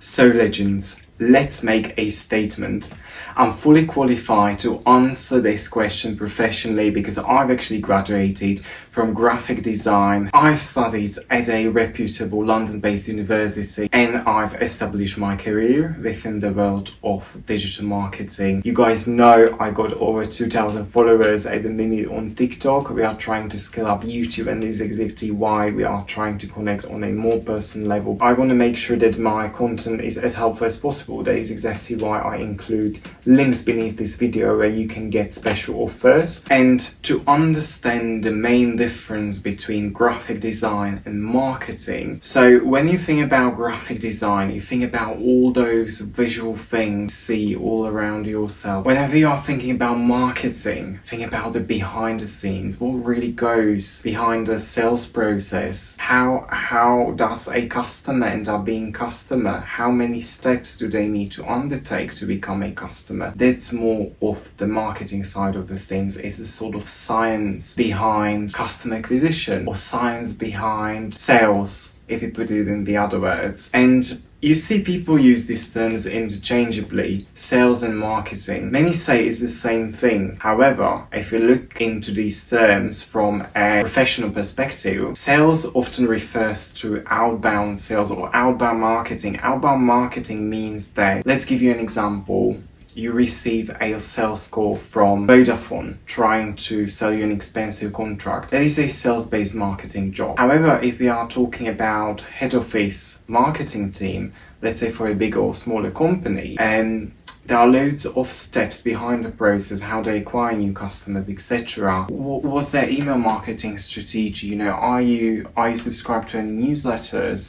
So legends, let's make a statement. I'm fully qualified to answer this question professionally because I've actually graduated from graphic design. I've studied at a reputable London-based university and I've established my career within the world of digital marketing. You guys know I got over 2,000 followers at the minute on TikTok. We are trying to scale up YouTube, and this is exactly why we are trying to connect on a more personal level. I want to make sure that my content is as helpful as possible. That is exactly why I include links beneath this video where you can get special offers. And to understand the main difference between graphic design and marketing. So when you think about graphic design, you think about all those visual things you see all around yourself. Whenever you are thinking about marketing, think about the behind the scenes. What really goes behind the sales process? How does a customer end up being customer? How many steps do they need to undertake to become a customer? That's more of the marketing side of the things. It's the sort of science behind customer acquisition or science behind sales, if you put it in the other words. And you see people use these terms interchangeably, sales and marketing. Many say it's the same thing. However, if you look into these terms from a professional perspective, sales often refers to outbound sales or outbound marketing. Outbound marketing means that, let's give you an example. You receive a sales call from Vodafone trying to sell you an expensive contract. That is a sales-based marketing job. However, if we are talking about head office marketing team, let's say for a bigger or smaller company, there are loads of steps behind the process, how they acquire new customers, etc. What's their email marketing strategy? You know, are you subscribed to any newsletters?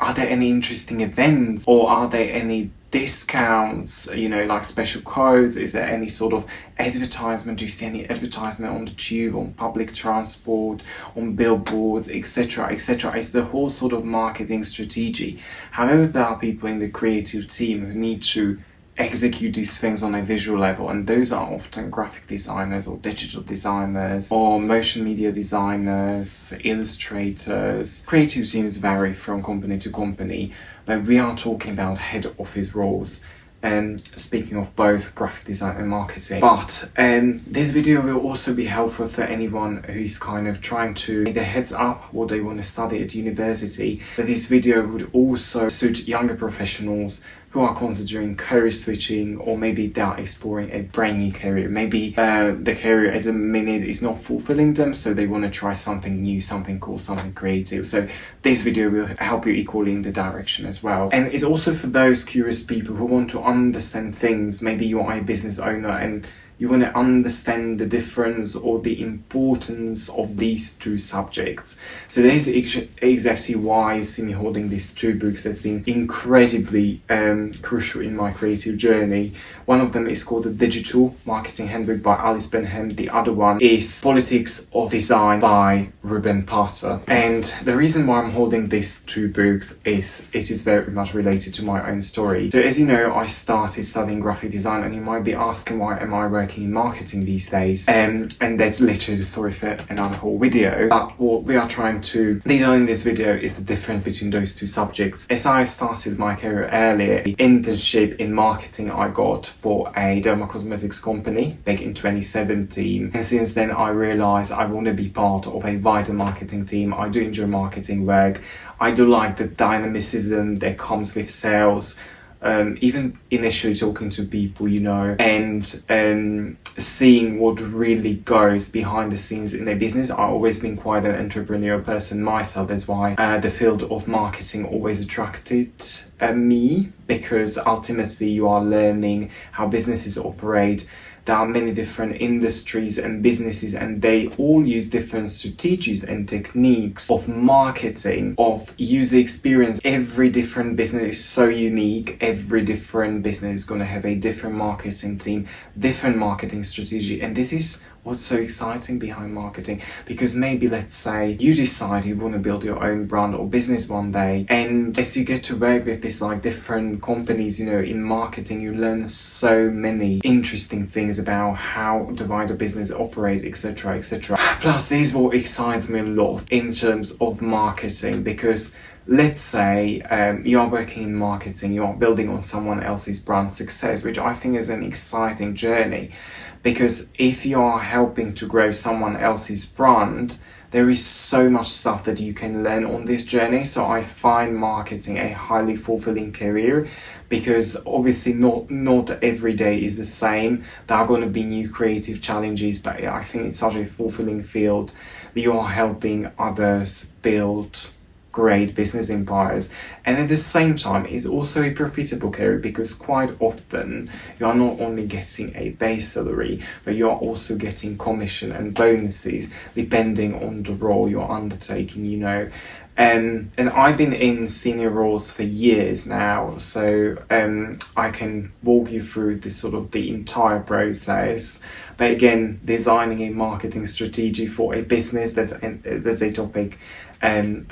Are there any interesting events, or are there any discounts, you know, like special codes? Is there any sort of advertisement? Do you see any advertisement on the tube, on public transport, on billboards, etc., etc.? It's the whole sort of marketing strategy. However, there are people in the creative team who need to execute these things on a visual level, and those are often graphic designers or digital designers or motion media designers, illustrators. Creative teams vary from company to company, but we are talking about head office roles, and speaking of both graphic design and marketing. But this video will also be helpful for anyone who's kind of trying to get their heads up what they want to study at university. But this video would also suit younger professionals who are considering career switching, or maybe they are exploring a brand new career. Maybe the career at the minute is not fulfilling them, so they want to try something new, something cool, something creative. So this video will help you equally in the direction as well. And it's also for those curious people who want to understand things. Maybe you are a business owner and you want to understand the difference or the importance of these two subjects. So that is exactly why you see me holding these two books that's been incredibly crucial in my creative journey. One of them is called The Digital Marketing Handbook by Benham. The other one is Politics of Design by Ruben. And the reason why I'm holding these two books is it is very much related to my own story. So as you know, I started studying graphic design, and you might be asking, why am I working in marketing these days? And that's literally the story for another whole video. But what we are trying to detail in this video is the difference between those two subjects. As I started my career earlier, the internship in marketing I got for a dermacosmetics company back in 2017, and since then I realized I want to be part of a wider marketing team. I do enjoy marketing work. I do like the dynamicism that comes with sales. Even initially talking to people, you know, and seeing what really goes behind the scenes in a business. I've always been quite an entrepreneurial person myself. That's why the field of marketing always attracted me, because ultimately you are learning how businesses operate. There are many different industries and businesses, and they all use different strategies and techniques of marketing, of user experience. Every different business is so unique. Every different business is going to have a different marketing team, different marketing strategy. And this is what's so exciting behind marketing, because maybe, let's say, you decide you want to build your own brand or business one day, and as you get to work with these like different companies, you know, in marketing, you learn so many interesting things about how the wider business operate, etc., etc. Plus, this is what excites me a lot in terms of marketing, because let's say you are working in marketing, you are building on someone else's brand success, which I think is an exciting journey, because if you are helping to grow someone else's brand, there is so much stuff that you can learn on this journey. So I find marketing a highly fulfilling career, because obviously not every day is the same. There are going to be new creative challenges, but I think it's such a fulfilling field that you are helping others build great business empires, and at the same time it's also a profitable career, because quite often you are not only getting a base salary, but you are also getting commission and bonuses depending on the role you're undertaking, you know. And I've been in senior roles for years now, so I can walk you through this sort of the entire process. But again, designing a marketing strategy for a business, that's a topic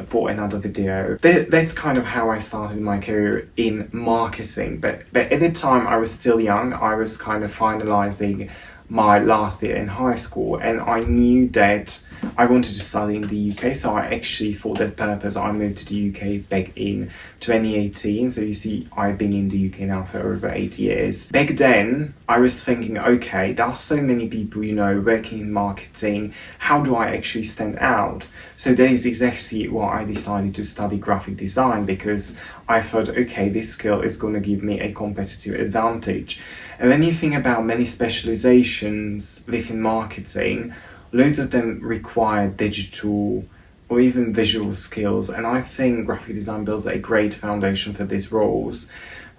for another video. That's kind of how I started my career in marketing. But at the time I was still young. I was kind of finalizing my last year in high school, and I knew that I wanted to study in the UK, so I actually, for that purpose, I moved to the UK back in 2018. So you see, I've been in the UK now for over 8 years. Back then, I was thinking, okay, there are so many people, you know, working in marketing. How do I actually stand out? So that is exactly why I decided to study graphic design, because I thought, okay, this skill is going to give me a competitive advantage. And when you think about many specializations within marketing, loads of them require digital or even visual skills, and I think graphic design builds a great foundation for these roles,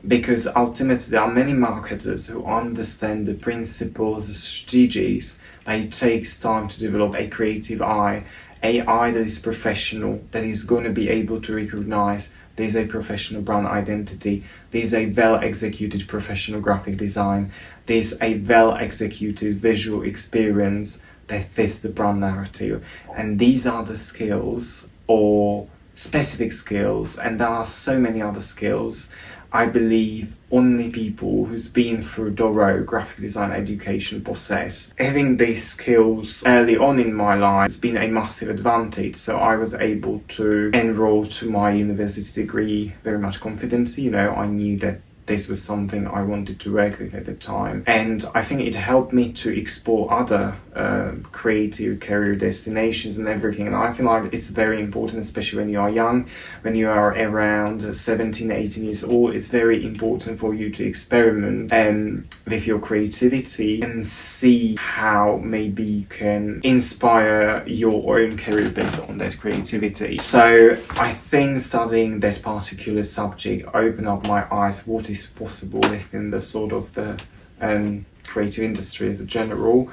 because ultimately there are many marketers who understand the principles, the strategies, but it takes time to develop a creative eye, a eye that is professional, that is going to be able to recognize there's a professional brand identity, there's a well-executed professional graphic design, there's a well-executed visual experience that fits the brand narrative. And these are the skills, or specific skills, and there are so many other skills, I believe only people who's been through thorough graphic design education possess. Having these skills early on in my life has been a massive advantage, so I was able to enroll to my university degree very much confidently. You know, I knew that this was something I wanted to work with at the time, and I think it helped me to explore other creative career destinations and everything. And I feel like it's very important, especially when you are young, when you are around 17, 18 years old. It's very important for you to experiment with your creativity and see how maybe you can inspire your own career based on that creativity. So I think studying that particular subject opened up my eyes what is possible within the sort of the creative industry as a general,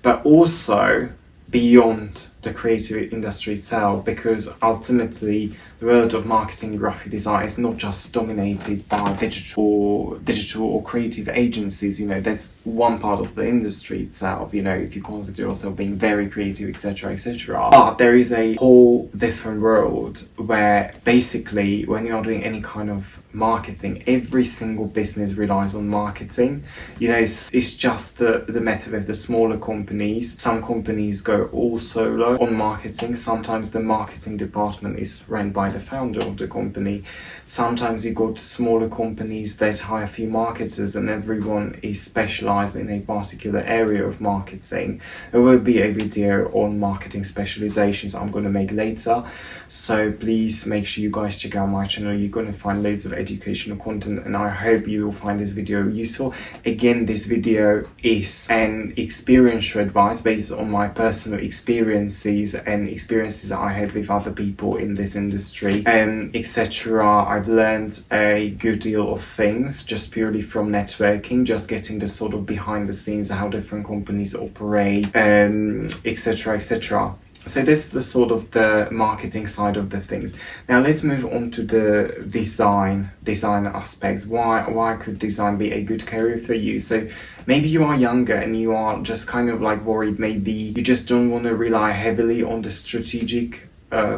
but also beyond the creative industry itself, because ultimately the world of marketing and graphic design is not just dominated by digital or creative agencies. You know, that's one part of the industry itself, you know, if you consider yourself being very creative, etc., etc. But there is a whole different world where basically when you're doing any kind of marketing, every single business relies on marketing. You know, it's just the method of the smaller companies. Some companies go all solo on marketing. Sometimes the marketing department is run by the founder of the company. Sometimes you got smaller companies that hire a few marketers and everyone is specialized in a particular area of marketing. There will be a video on marketing specializations I'm going to make later, so please make sure you guys check out my channel. You're going to find loads of educational content, and I hope you will find this video useful. Again, this video is an experiential advice based on my personal experiences and experiences I had with other people in this industry, etc. I've learned a good deal of things just purely from networking, just getting the sort of behind the scenes, how different companies operate, etc., etc. So that's the sort of the marketing side of the things. Now let's move on to the design aspects. Why could design be a good career for you? So maybe you are younger and you are just kind of like worried, maybe you just don't want to rely heavily on the strategic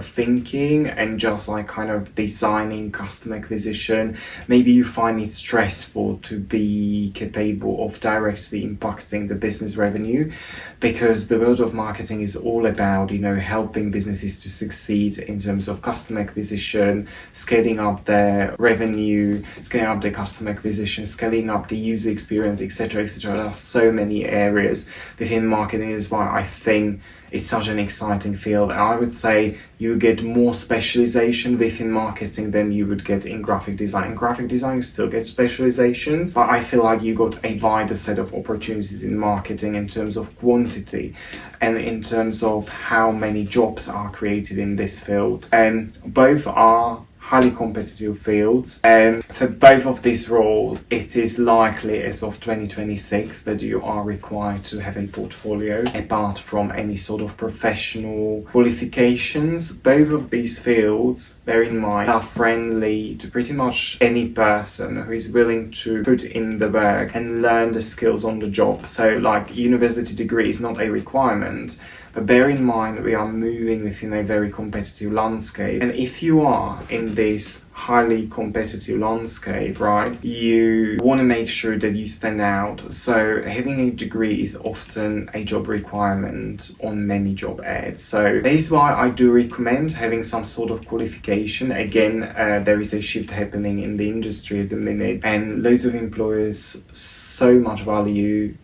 thinking and just like kind of designing customer acquisition. Maybe you find it stressful to be capable of directly impacting the business revenue, because the world of marketing is all about, helping businesses to succeed in terms of customer acquisition, scaling up their revenue, scaling up their customer acquisition, scaling up the user experience, etc., etc. There are so many areas within marketing. Is why I think it's such an exciting field. And I would say you get more specialization within marketing than you would get in graphic design. In graphic design, you still get specializations, but I feel like you got a wider set of opportunities in marketing in terms of quantity and in terms of how many jobs are created in this field. And both are highly competitive fields. For both of these roles, it is likely as of 2026 that you are required to have a portfolio apart from any sort of professional qualifications. Both of these fields, bear in mind, are friendly to pretty much any person who is willing to put in the work and learn the skills on the job. So like university degree is not a requirement. But bear in mind, we are moving within a very competitive landscape. And if you are in this highly competitive landscape, right, you want to make sure that you stand out. So having a degree is often a job requirement on many job ads. So that is why I do recommend having some sort of qualification. Again, there is a shift happening in the industry at the minute, and loads of employers so much value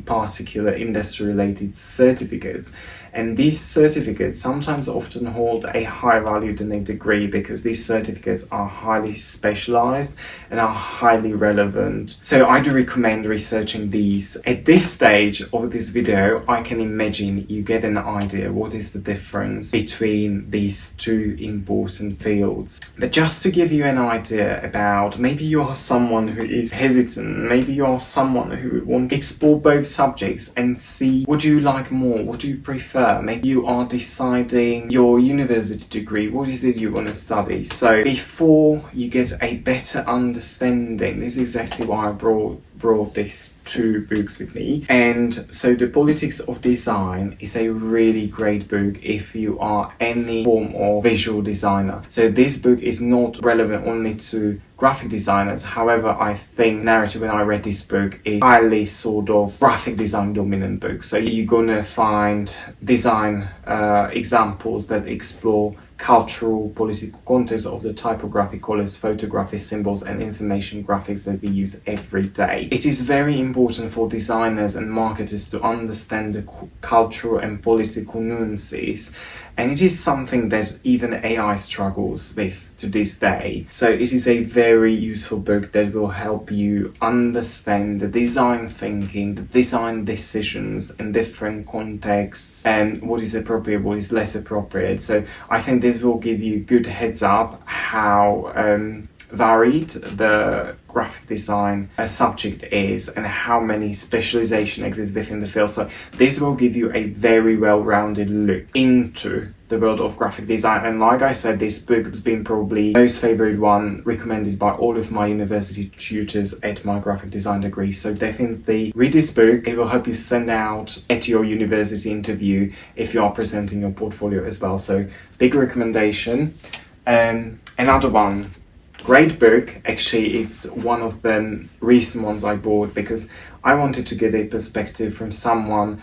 particular industry-related certificates. And these certificates sometimes often hold a higher value than a degree, because these certificates are highly specialized and are highly relevant. So I do recommend researching these. At this stage of this video, I can imagine you get an idea what is the difference between these two important fields. But just to give you an idea about, maybe you are someone who is hesitant, maybe you are someone who wants to explore both subjects and see what do you like more, what do you prefer. Maybe you are deciding your university degree, what is it you want to study. So before you get a better understanding, this is exactly why I brought these two books with me. And so The Politics of Design is a really great book if you are any form of visual designer. So this book is not relevant only to graphic designers. However, I think narrative, when I read this book, is highly sort of graphic design dominant book. So you're gonna find design examples that explore cultural, political context of the typographic colors, photographic symbols, and information graphics that we use every day. It is very important for designers and marketers to understand the cultural and political nuances, and it is something that even AI struggles with to this day. So it is a very useful book that will help you understand the design thinking, the design decisions in different contexts, and what is appropriate, what is less appropriate. So I think this will give you good heads up how varied the graphic design subject is and how many specialization exists within the field. So this will give you a very well-rounded look into the world of graphic design. And like I said, this book has been probably the most favorite one recommended by all of my university tutors at my graphic design degree. So definitely read this book. It will help you stand out at your university interview if you are presenting your portfolio as well. So big recommendation. Another one, great book. Actually, it's one of the recent ones I bought because I wanted to get a perspective from someone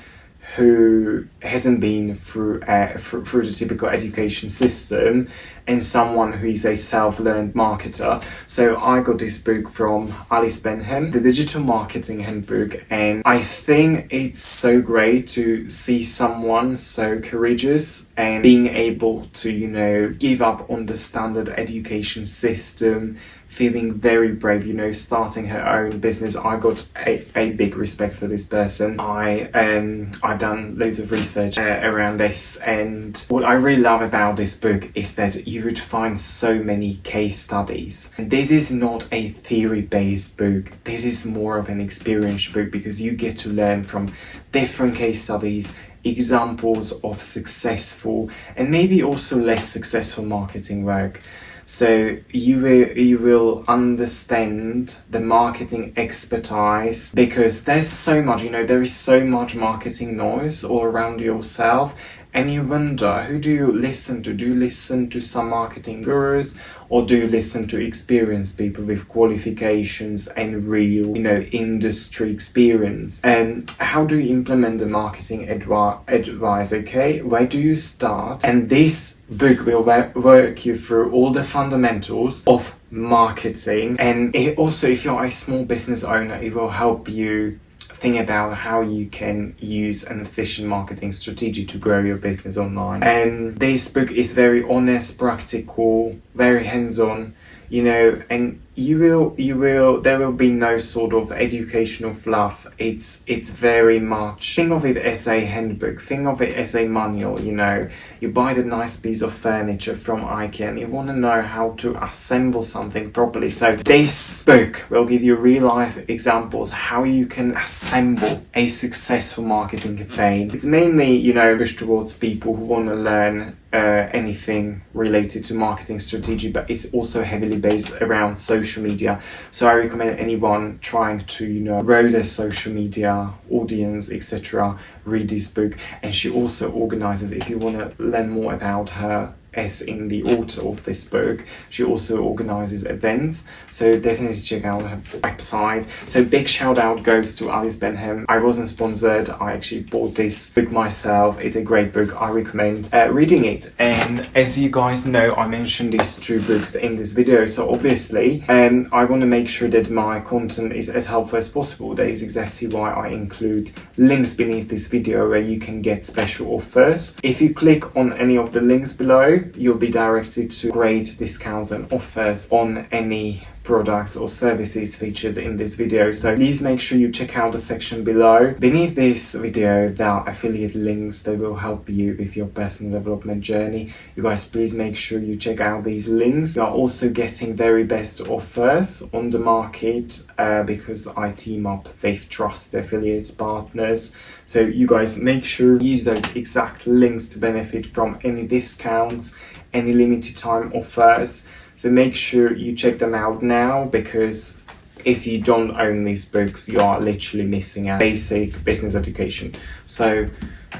who hasn't been through the typical education system, and someone who is a self-learned marketer. So I got this book from Benham, the Digital Marketing Handbook, and I think it's so great to see someone so courageous and being able to, give up on the standard education system, feeling very brave, starting her own business. I got a big respect for this person. I've done loads of research around this, and what I really love about this book is that you would find so many case studies. And this is not a theory-based book. This is more of an experience book, because you get to learn from different case studies, examples of successful and maybe also less successful marketing work. So you will understand the marketing expertise, because there's so much, there is so much marketing noise all around yourself, And you wonder, who do you listen to? Do you listen to some marketing gurus, or do you listen to experienced people with qualifications and real, industry experience? And how do you implement the marketing advice? Okay, where do you start? And this book will work you through all the fundamentals of marketing. And it also, if you're a small business owner, it will help you think about how you can use an efficient marketing strategy to grow your business online. And this book is very honest, practical, very hands-on, and there will be no sort of educational fluff. It's very much, think of it as a handbook, think of it as a manual. You buy the nice piece of furniture from IKEA and you want to know how to assemble something properly. So this book will give you real life examples how you can assemble a successful marketing campaign. It's mainly, pushed towards people who want to learn anything related to marketing strategy, but it's also heavily based around social media. So I recommend anyone trying to grow their social media audience, etc., read this book. And she also organizes, if you want to learn more about her as in the author of this book, she also organizes events, so definitely check out her website. So big shout out goes to Alice Benham. I wasn't sponsored, I actually bought this book myself. It's a great book, I recommend reading it. And as you guys know, I mentioned these two books in this video, so obviously I want to make sure that my content is as helpful as possible. That is exactly why I include links beneath this video where you can get special offers. If you click on any of the links below, you'll be directed to great discounts and offers on any products or services featured in this video. So please make sure you check out the section below. Beneath this video, there are affiliate links that will help you with your personal development journey. You guys, please make sure you check out these links. You are also getting very best offers on the market because I team up with trusted affiliate partners. So you guys, make sure you use those exact links to benefit from any discounts, any limited time offers. So make sure you check them out now, because if you don't own these books, you are literally missing out basic business education. So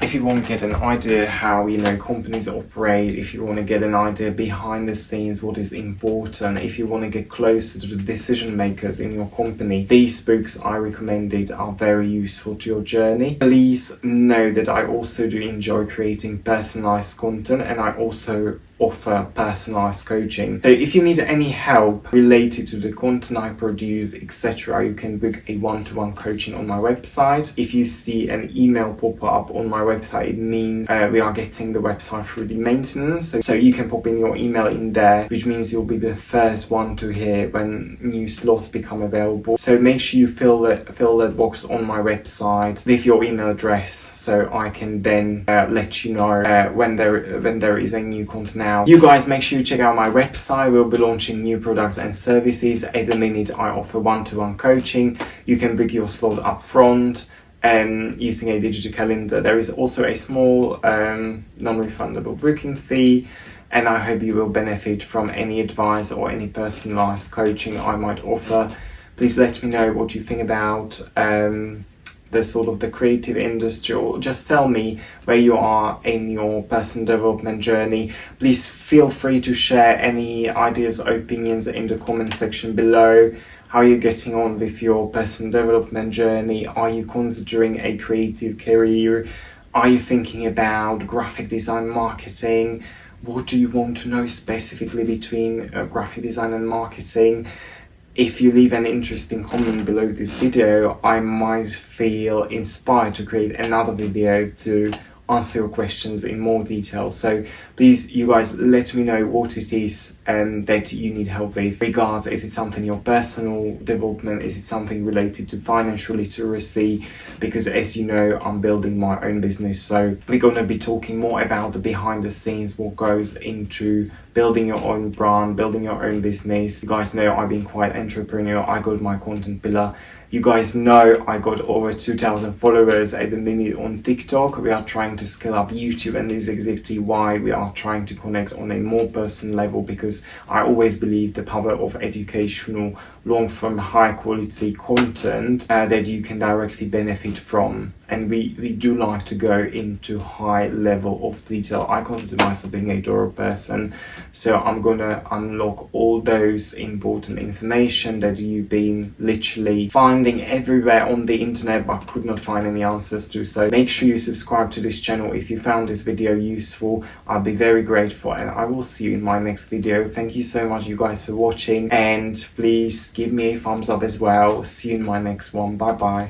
if you want to get an idea how companies operate, if you want to get an idea behind the scenes, what is important, if you want to get closer to the decision makers in your company, these books I recommended are very useful to your journey. Please know that I also do enjoy creating personalized content, and I also offer personalized coaching. So if you need any help related to the content I produce, etc., you can book a one-to-one coaching on my website. If you see an email pop up on my website, it means we are getting the website through the maintenance. So you can pop in your email in there, which means you'll be the first one to hear when new slots become available. So make sure you fill that box on my website with your email address, so I can then let you know when there is a new content out. You guys, make sure you check out my website. We'll be launching new products and services. At the minute, I offer one-to-one coaching. You can book your slot up front using a digital calendar. There is also a small non-refundable booking fee, and I hope you will benefit from any advice or any personalized coaching I might offer. Please let me know what you think about the creative industry, or just tell me where you are in your personal development journey. Please feel free to share any ideas or opinions in the comment section below. How are you getting on with your personal development journey? Are you considering a creative career? Are you thinking about graphic design marketing? What do you want to know specifically between graphic design and marketing? If you leave an interesting comment below this video, I might feel inspired to create another video to answer your questions in more detail. So please, you guys, let me know what it is that you need help with. Regards, is it something your personal development? Is it something related to financial literacy? Because as you know, I'm building my own business. So we're going to be talking more about the behind the scenes, what goes into building your own brand, building your own business. You guys know I've been quite entrepreneurial. I got my content pillar. You guys know I got over 2,000 followers at the minute on TikTok. We are trying to scale up YouTube, and this is exactly why we are trying to connect on a more personal level, because I always believe the power of educational long form high quality content that you can directly benefit from. And we do like to go into high level of detail. I consider myself being a thorough person, so I'm gonna unlock all those important information that you've been literally finding everywhere on the internet but could not find any answers to. So make sure you subscribe to this channel if you found this video useful. I'll be very grateful, and I will see you in my next video. Thank you so much, you guys, for watching, and please give me a thumbs up as well. See you in my next one. Bye bye.